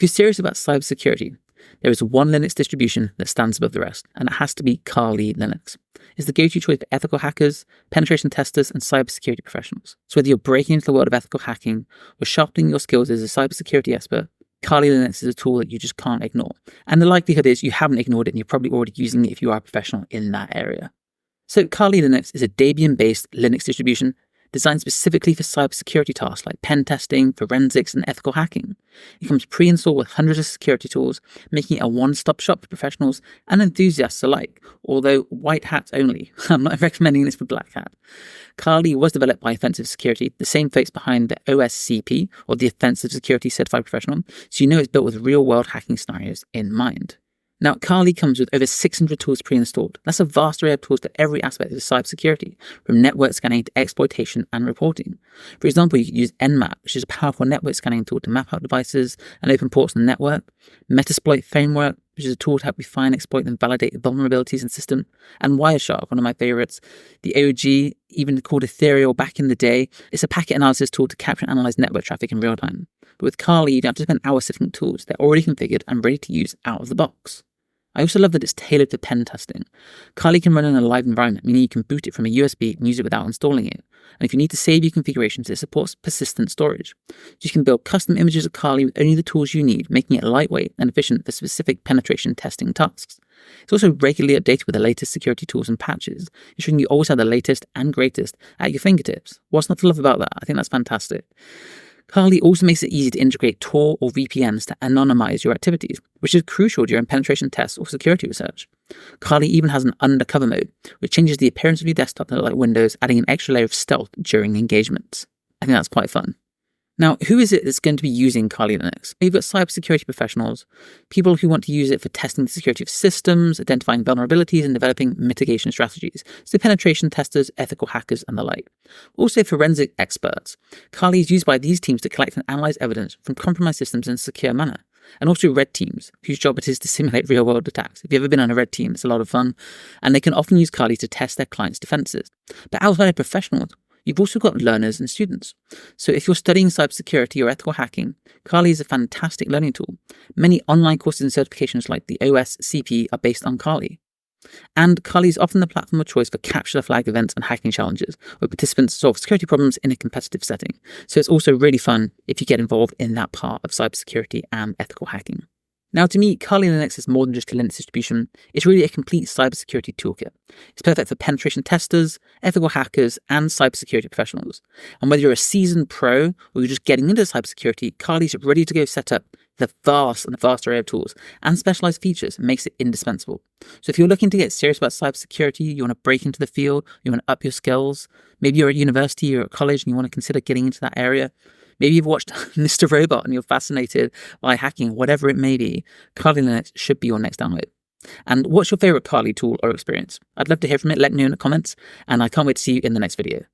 If you're serious about cybersecurity, there is one Linux distribution that stands above the rest, and it has to be Kali Linux. It's the go-to choice for ethical hackers, penetration testers, and cybersecurity professionals. So whether you're breaking into the world of ethical hacking or sharpening your skills as a cybersecurity expert, Kali Linux is a tool that you just can't ignore. And the likelihood is you haven't ignored it and you're probably already using it if you are a professional in that area. So Kali Linux is a Debian-based Linux distribution designed specifically for cybersecurity tasks like pen testing, forensics, and ethical hacking. It comes pre-installed with hundreds of security tools, making it a one-stop shop for professionals and enthusiasts alike, although white hats only. I'm not recommending this for black hat. Kali was developed by Offensive Security, the same folks behind the OSCP, or the Offensive Security Certified Professional, so you know it's built with real-world hacking scenarios in mind. Now, Kali comes with over 600 tools pre-installed. That's a vast array of tools for every aspect of cybersecurity, from network scanning to exploitation and reporting. For example, you could use Nmap, which is a powerful network scanning tool to map out devices and open ports on the network, Metasploit Framework, which is a tool to help you find, exploit, and validate vulnerabilities in the system, and Wireshark, one of my favorites, the OG, even called Ethereal back in the day. It's a packet analysis tool to capture and analyze network traffic in real time. But with Kali, you don't have to spend hours sifting tools. They're already configured and ready to use out of the box. I also love that it's tailored to pen testing. Kali can run in a live environment, meaning you can boot it from a USB and use it without installing it. And if you need to save your configurations, it supports persistent storage. So you can build custom images of Kali with only the tools you need, making it lightweight and efficient for specific penetration testing tasks. It's also regularly updated with the latest security tools and patches, ensuring you always have the latest and greatest at your fingertips. What's not to love about that? I think that's fantastic. Kali also makes it easy to integrate Tor or VPNs to anonymize your activities, which is crucial during penetration tests or security research. Kali even has an undercover mode, which changes the appearance of your desktop to look like Windows, adding an extra layer of stealth during engagements. I think that's quite fun. Now, who is it that's going to be using Kali Linux? You've got cybersecurity professionals, people who want to use it for testing the security of systems, identifying vulnerabilities, and developing mitigation strategies. So penetration testers, ethical hackers, and the like. Also forensic experts. Kali is used by these teams to collect and analyze evidence from compromised systems in a secure manner. And also red teams, whose job it is to simulate real-world attacks. If you've ever been on a red team, it's a lot of fun. And they can often use Kali to test their clients' defenses. But outside of professionals, you've also got learners and students. So if you're studying cybersecurity or ethical hacking, Kali is a fantastic learning tool. Many online courses and certifications like the OSCP are based on Kali. And Kali is often the platform of choice for capture the flag events and hacking challenges, where participants solve security problems in a competitive setting. So it's also really fun if you get involved in that part of cybersecurity and ethical hacking. Now, to me, Kali Linux is more than just a Linux distribution. It's really a complete cybersecurity toolkit. It's perfect for penetration testers, ethical hackers, and cybersecurity professionals. And whether you're a seasoned pro or you're just getting into cybersecurity, Kali's ready to go set up the vast array of tools and specialized features makes it indispensable. So if you're looking to get serious about cybersecurity, you want to break into the field, you want to up your skills, maybe you're at university or at college and you want to consider getting into that area, maybe you've watched Mr. Robot and you're fascinated by hacking, whatever it may be, Kali Linux should be your next download. And what's your favorite Kali tool or experience? I'd love to hear from it. Let me know in the comments, and I can't wait to see you in the next video.